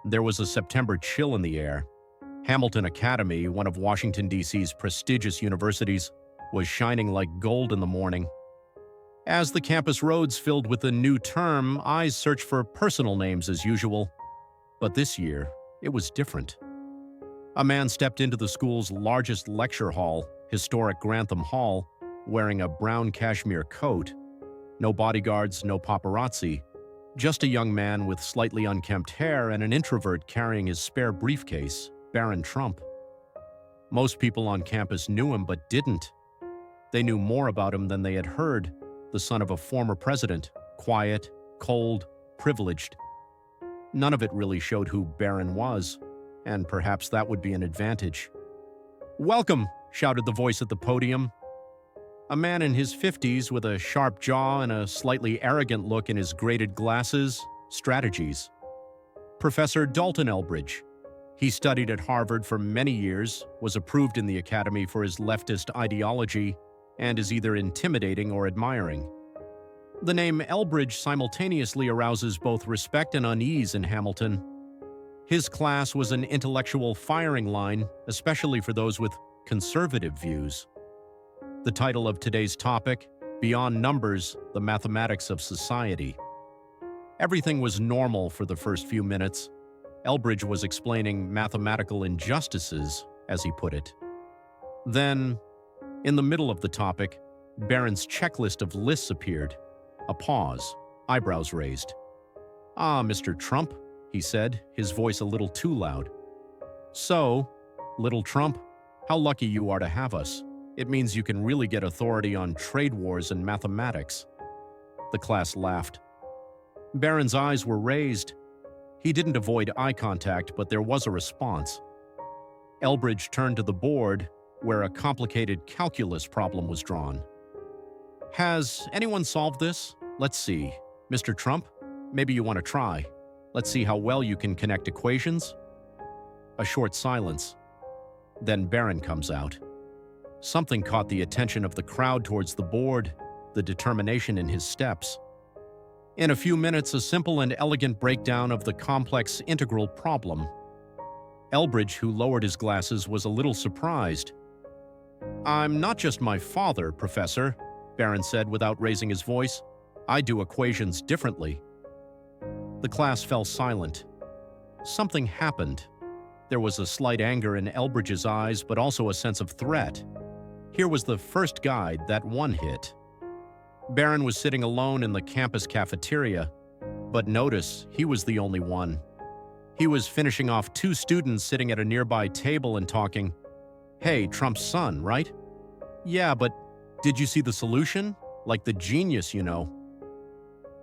There was a September chill in the air. Hamilton Academy, one of Washington, D.C.'s prestigious universities, was shining like gold in the morning. As the campus roads filled with the new term, eyes searched for personal names as usual. But this year, it was different. A man stepped into the school's largest lecture hall, historic Grantham Hall, wearing a brown cashmere coat. No bodyguards, no paparazzi. Just a young man with slightly unkempt hair and an introvert carrying his spare briefcase, Barron Trump. Most people on campus knew him but didn't. They knew more about him than they had heard, the son of a former president, quiet, cold, privileged. None of it really showed who Barron was, and perhaps that would be an advantage. "Welcome," shouted the voice at the podium. A man in his 50s with a sharp jaw and a slightly arrogant look in his graded glasses, strategies. Professor Dalton Elbridge. He studied at Harvard for many years, was approved in the academy for his leftist ideology, and is either intimidating or admiring. The name Elbridge simultaneously arouses both respect and unease in Hamilton. His class was an intellectual firing line, especially for those with conservative views. The title of today's topic, Beyond Numbers, the Mathematics of Society. Everything was normal for the first few minutes. Elbridge was explaining mathematical injustices, as he put it. Then, in the middle of the topic, Barron's checklist of lists appeared. A pause, eyebrows raised. "Ah, Mr. Trump," he said, his voice a little too loud. "So, little Trump, how lucky you are to have us. It means you can really get authority on trade wars and mathematics." The class laughed. Barron's eyes were raised. He didn't avoid eye contact, but there was a response. Elbridge turned to the board, where a complicated calculus problem was drawn. "Has anyone solved this? Let's see. Mr. Trump, maybe you want to try. Let's see how well you can connect equations." A short silence. Then Barron comes out. Something caught the attention of the crowd towards the board, the determination in his steps. In a few minutes, a simple and elegant breakdown of the complex integral problem. Elbridge, who lowered his glasses, was a little surprised. "I'm not just my father, Professor," Barron said without raising his voice. "I do equations differently." The class fell silent. Something happened. There was a slight anger in Elbridge's eyes, but also a sense of threat. Here was the first guide that one hit. Barron was sitting alone in the campus cafeteria, but notice he was the only one. He was finishing off two students sitting at a nearby table and talking. "Hey, Trump's son, right? Yeah, but did you see the solution? Like the genius, you know."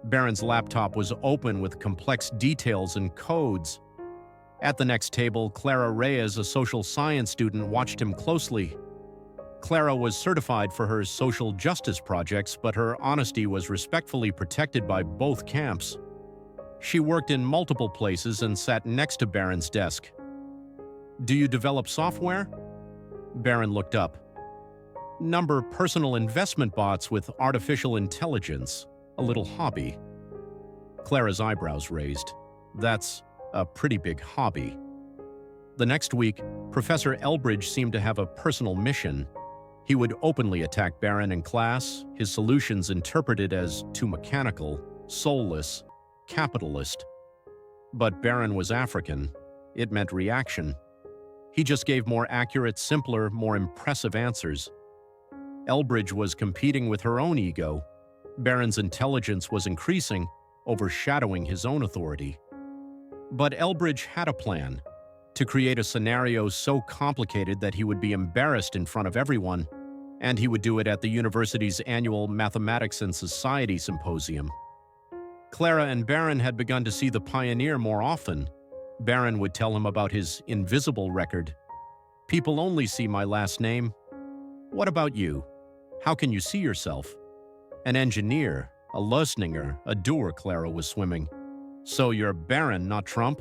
Barron's laptop was open with complex details and codes. At the next table, Clara Reyes, a social science student, watched him closely. Clara was certified for her social justice projects, but her honesty was respectfully protected by both camps. She worked in multiple places and sat next to Barron's desk. "Do you develop software?" Barron looked up. "Number personal investment bots with artificial intelligence, a little hobby." Clara's eyebrows raised. "That's a pretty big hobby." The next week, Professor Elbridge seemed to have a personal mission. He would openly attack Barron in class, his solutions interpreted as too mechanical, soulless, capitalist. But Barron was African. It meant reaction. He just gave more accurate, simpler, more impressive answers. Elbridge was competing with her own ego. Barron's intelligence was increasing, overshadowing his own authority. But Elbridge had a plan: to create a scenario so complicated that he would be embarrassed in front of everyone, and he would do it at the university's annual Mathematics and Society Symposium. Clara and Barron had begun to see the pioneer more often. Barron would tell him about his invisible record. "People only see my last name. What about you? How can you see yourself?" An engineer, a Lösninger, a doer, Clara was swimming. "So you're Barron, not Trump?"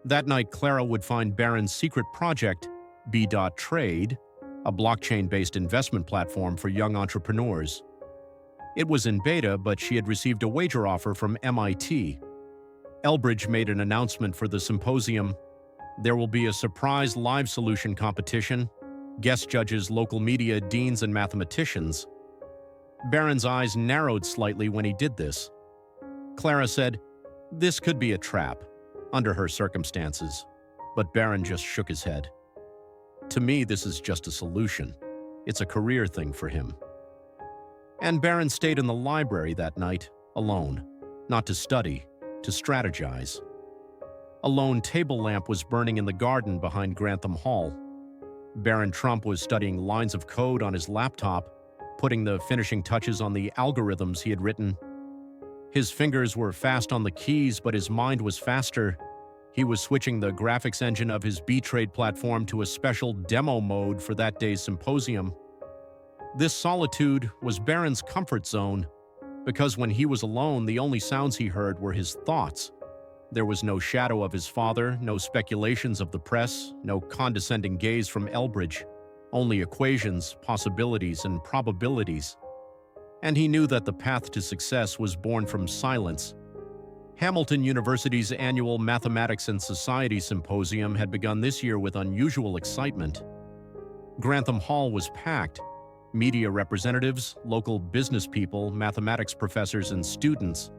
That night, Clara would find Barron's secret project, B.Trade, a blockchain-based investment platform for young entrepreneurs. It was in beta, but she had received a wager offer from MIT. Elbridge made an announcement for the symposium. There will be a surprise live solution competition, guest judges, local media, deans, and mathematicians. Barron's eyes narrowed slightly when he did this. Clara said, "This could be a trap, under her circumstances," but Barron just shook his head. "To me, this is just a solution. It's a career thing for him." And Barron stayed in the library that night, alone, not to study, to strategize. A lone table lamp was burning in the garden behind Grantham Hall. Barron Trump was studying lines of code on his laptop, putting the finishing touches on the algorithms he had written. His fingers were fast on the keys, but his mind was faster. He was switching the graphics engine of his B-Trade platform to a special demo mode for that day's symposium. This solitude was Barron's comfort zone, because when he was alone, the only sounds he heard were his thoughts. There was no shadow of his father, no speculations of the press, no condescending gaze from Elbridge, only equations, possibilities, and probabilities. And he knew that the path to success was born from silence. Hamilton University's annual Mathematics and Society Symposium had begun this year with unusual excitement. Grantham Hall was packed. Media representatives, local business people, mathematics professors, and students.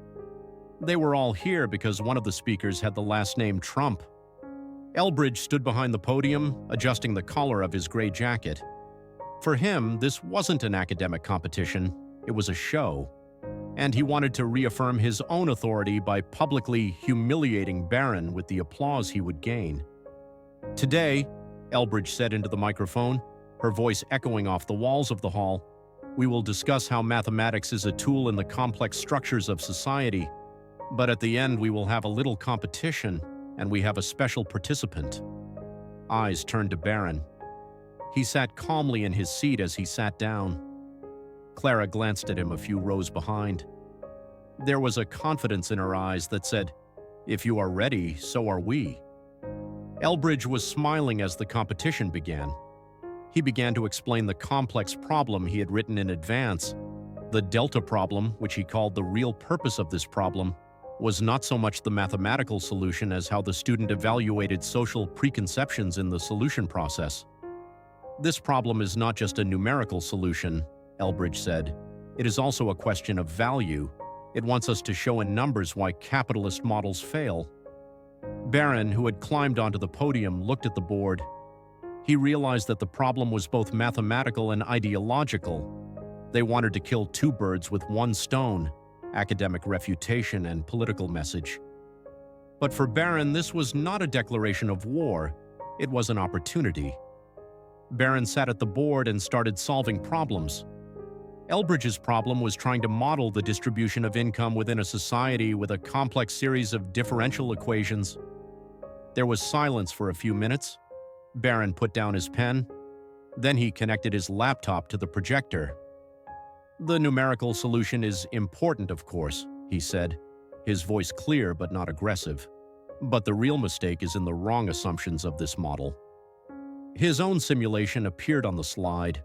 They were all here because one of the speakers had the last name Trump. Elbridge stood behind the podium, adjusting the collar of his gray jacket. For him, this wasn't an academic competition, it was a show. And he wanted to reaffirm his own authority by publicly humiliating Barron with the applause he would gain. "Today," Elbridge said into the microphone, her voice echoing off the walls of the hall, "we will discuss how mathematics is a tool in the complex structures of society. But at the end, we will have a little competition, and we have a special participant." Eyes turned to Barron. He sat calmly in his seat as he sat down. Clara glanced at him a few rows behind. There was a confidence in her eyes that said, "If you are ready, so are we." Elbridge was smiling as the competition began. He began to explain the complex problem he had written in advance. The delta problem, which he called the real purpose of this problem, was not so much the mathematical solution as how the student evaluated social preconceptions in the solution process. "This problem is not just a numerical solution," Elbridge said. "It is also a question of value. It wants us to show in numbers why capitalist models fail." Barron, who had climbed onto the podium, looked at the board. He realized that the problem was both mathematical and ideological. They wanted to kill two birds with one stone: academic refutation and political message. But for Barron, this was not a declaration of war. It was an opportunity. Barron sat at the board and started solving problems. Elbridge's problem was trying to model the distribution of income within a society with a complex series of differential equations. There was silence for a few minutes. Barron put down his pen. Then he connected his laptop to the projector. "The numerical solution is important, of course," he said, his voice clear but not aggressive. "But the real mistake is in the wrong assumptions of this model." His own simulation appeared on the slide.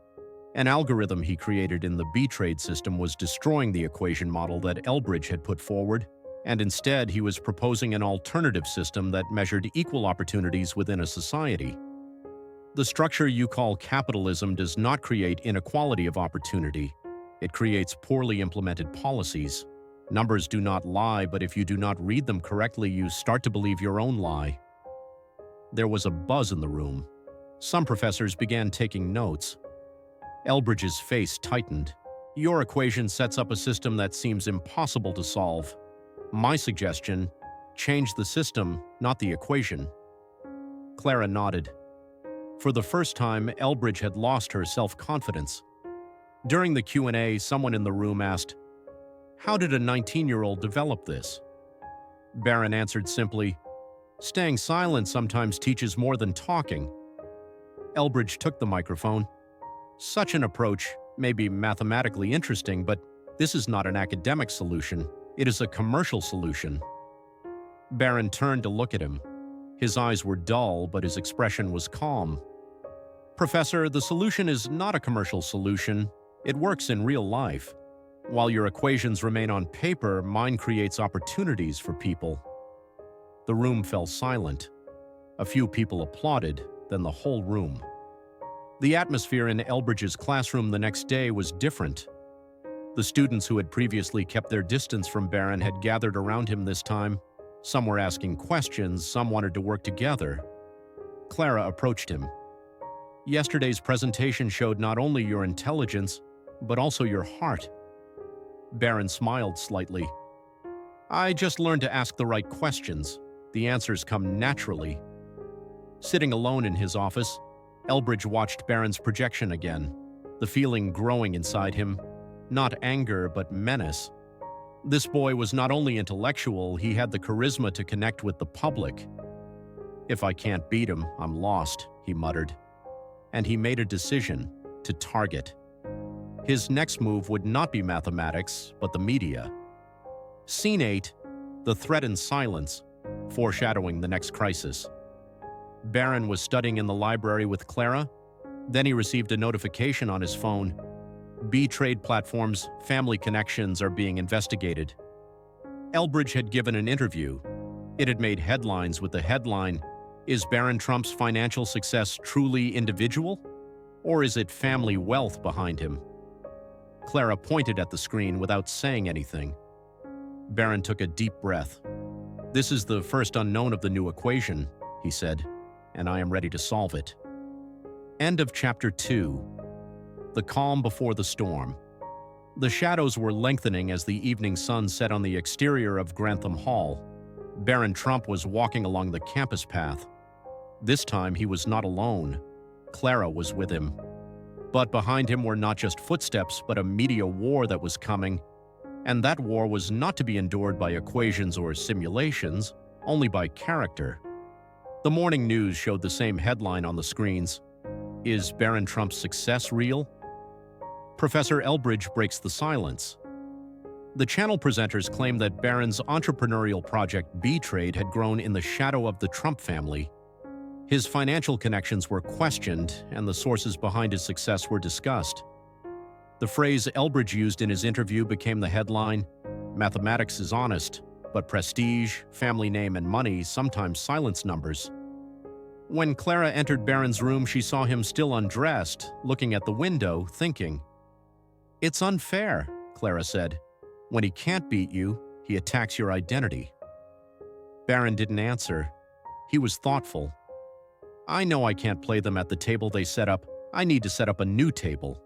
An algorithm he created in the B-Trade system was destroying the equation model that Elbridge had put forward, and instead he was proposing an alternative system that measured equal opportunities within a society. "The structure you call capitalism does not create inequality of opportunity. It creates poorly implemented policies. Numbers do not lie, but if you do not read them correctly, you start to believe your own lie." There was a buzz in the room. Some professors began taking notes. Elbridge's face tightened. "Your equation sets up a system that seems impossible to solve. My suggestion: change the system, not the equation." Clara nodded. For the first time, Elbridge had lost her self-confidence. During the Q&A, someone in the room asked, "How did a 19-year-old develop this?" Barron answered simply, "Staying silent sometimes teaches more than talking." Elbridge took the microphone. "Such an approach may be mathematically interesting, but this is not an academic solution. It is a commercial solution." Barron turned to look at him. His eyes were dull, but his expression was calm. "Professor, the solution is not a commercial solution. It works in real life. While your equations remain on paper, mine creates opportunities for people." The room fell silent. A few people applauded, then the whole room. The atmosphere in Elbridge's classroom the next day was different. The students who had previously kept their distance from Barron had gathered around him this time. Some were asking questions, some wanted to work together. Clara approached him. Yesterday's presentation showed not only your intelligence, but also your heart. Barron smiled slightly. I just learned to ask the right questions. The answers come naturally. Sitting alone in his office, Elbridge watched Barron's projection again, the feeling growing inside him, not anger but menace. This boy was not only intellectual, he had the charisma to connect with the public. If I can't beat him, I'm lost, he muttered. And he made a decision to target. His next move would not be mathematics, but the media. Scene 8, the threat in silence, foreshadowing the next crisis. Barron was studying in the library with Clara. Then he received a notification on his phone. B-Trade platforms' family connections are being investigated. Elbridge had given an interview. It had made headlines with the headline, "Is Barron Trump's financial success truly individual? Or is it family wealth behind him?" Clara pointed at the screen without saying anything. Barron took a deep breath. "This is the first unknown of the new equation," he said, "and I am ready to solve it." End of Chapter 2. The calm before the storm. The shadows were lengthening as the evening sun set on the exterior of Grantham Hall. Barron Trump was walking along the campus path. This time he was not alone. Clara was with him. But behind him were not just footsteps, but a media war that was coming. And that war was not to be endured by equations or simulations, only by character. The morning news showed the same headline on the screens. Is Barron Trump's success real? Professor Elbridge breaks the silence. The channel presenters claim that Barron's entrepreneurial project B-Trade had grown in the shadow of the Trump family. His financial connections were questioned, and the sources behind his success were discussed. The phrase Elbridge used in his interview became the headline, "Mathematics is honest, but prestige, family name, and money sometimes silence numbers." When Clara entered Barron's room, she saw him still undressed, looking at the window, thinking. "It's unfair," Clara said. "When he can't beat you, he attacks your identity." Barron didn't answer. He was thoughtful. "I know I can't play them at the table they set up. I need to set up a new table."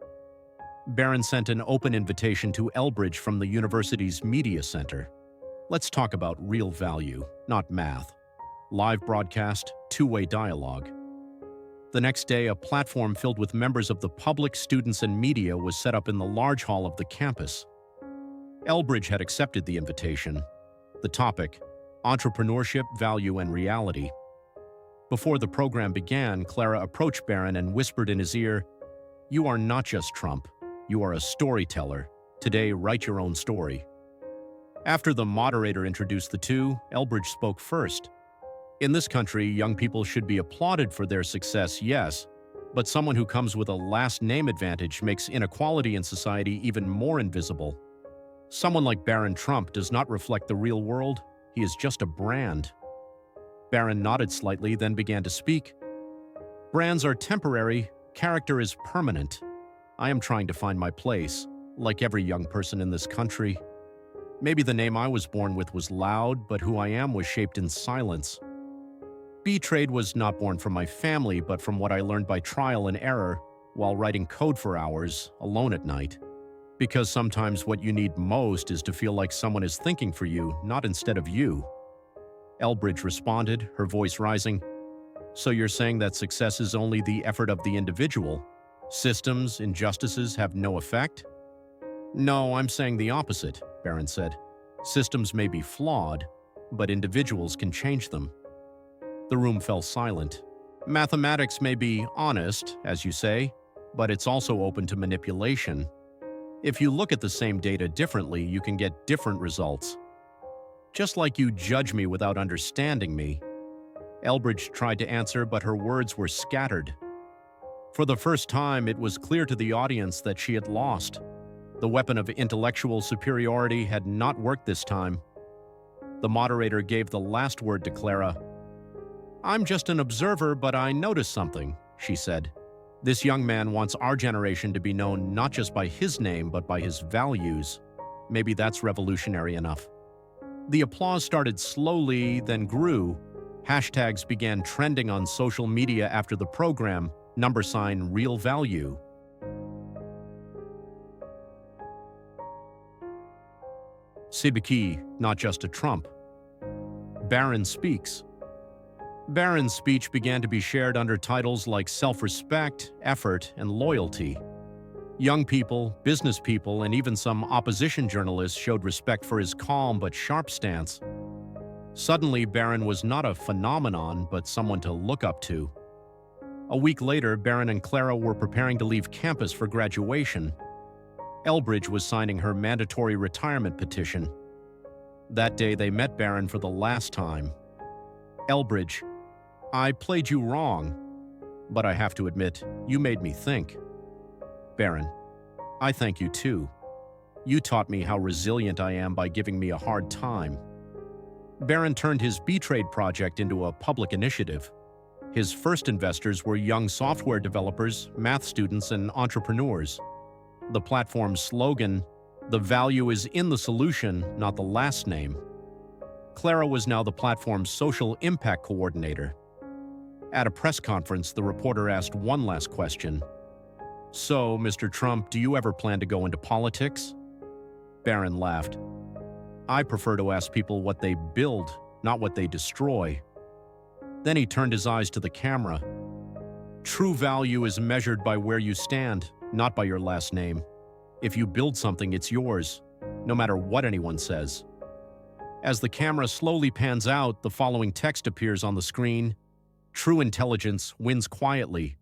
Barron sent an open invitation to Elbridge from the university's media center. "Let's talk about real value, not math. Live broadcast, two-way dialogue." The next day, a platform filled with members of the public, students, and media was set up in the large hall of the campus. Elbridge had accepted the invitation. The topic, entrepreneurship, value, and reality. Before the program began, Clara approached Barron and whispered in his ear, "You are not just Trump. You are a storyteller. Today, write your own story." After the moderator introduced the two, Elbridge spoke first. "In this country, young people should be applauded for their success, yes, but someone who comes with a last name advantage makes inequality in society even more invisible. Someone like Barron Trump does not reflect the real world. He is just a brand." Barron nodded slightly, then began to speak. "Brands are temporary. Character is permanent. I am trying to find my place, like every young person in this country. Maybe the name I was born with was loud, but who I am was shaped in silence. B-Trade was not born from my family, but from what I learned by trial and error while writing code for hours, alone at night. Because sometimes what you need most is to feel like someone is thinking for you, not instead of you." Elbridge responded, her voice rising. "So you're saying that success is only the effort of the individual? Systems, injustices have no effect?" "No, I'm saying the opposite," Barron said. "Systems may be flawed, but individuals can change them." The room fell silent. "Mathematics may be honest, as you say, but it's also open to manipulation. If you look at the same data differently, you can get different results. Just like you judge me without understanding me." Elbridge tried to answer, but her words were scattered. For the first time, it was clear to the audience that she had lost. The weapon of intellectual superiority had not worked this time. The moderator gave the last word to Clara. "I'm just an observer, but I noticed something," she said. "This young man wants our generation to be known not just by his name, but by his values. Maybe that's revolutionary enough." The applause started slowly, then grew. Hashtags began trending on social media after the program, #real value. Sibiki, not just a Trump. Barron speaks. Barron's speech began to be shared under titles like self-respect, effort, and loyalty. Young people, business people, and even some opposition journalists showed respect for his calm but sharp stance. Suddenly, Barron was not a phenomenon, but someone to look up to. A week later, Barron and Clara were preparing to leave campus for graduation. Elbridge was signing her mandatory retirement petition. That day, they met Barron for the last time. "Elbridge, I played you wrong, but I have to admit, you made me think." "Barron, I thank you too. You taught me how resilient I am by giving me a hard time." Barron turned his B-Trade project into a public initiative. His first investors were young software developers, math students, and entrepreneurs. The platform's slogan, "The value is in the solution, not the last name." Clara was now the platform's social impact coordinator. At a press conference, the reporter asked one last question. "So, Mr. Trump, do you ever plan to go into politics?" Barron laughed. "I prefer to ask people what they build, not what they destroy." Then he turned his eyes to the camera. "True value is measured by where you stand, not by your last name. If you build something, it's yours, no matter what anyone says." As the camera slowly pans out, the following text appears on the screen. "True intelligence wins quietly.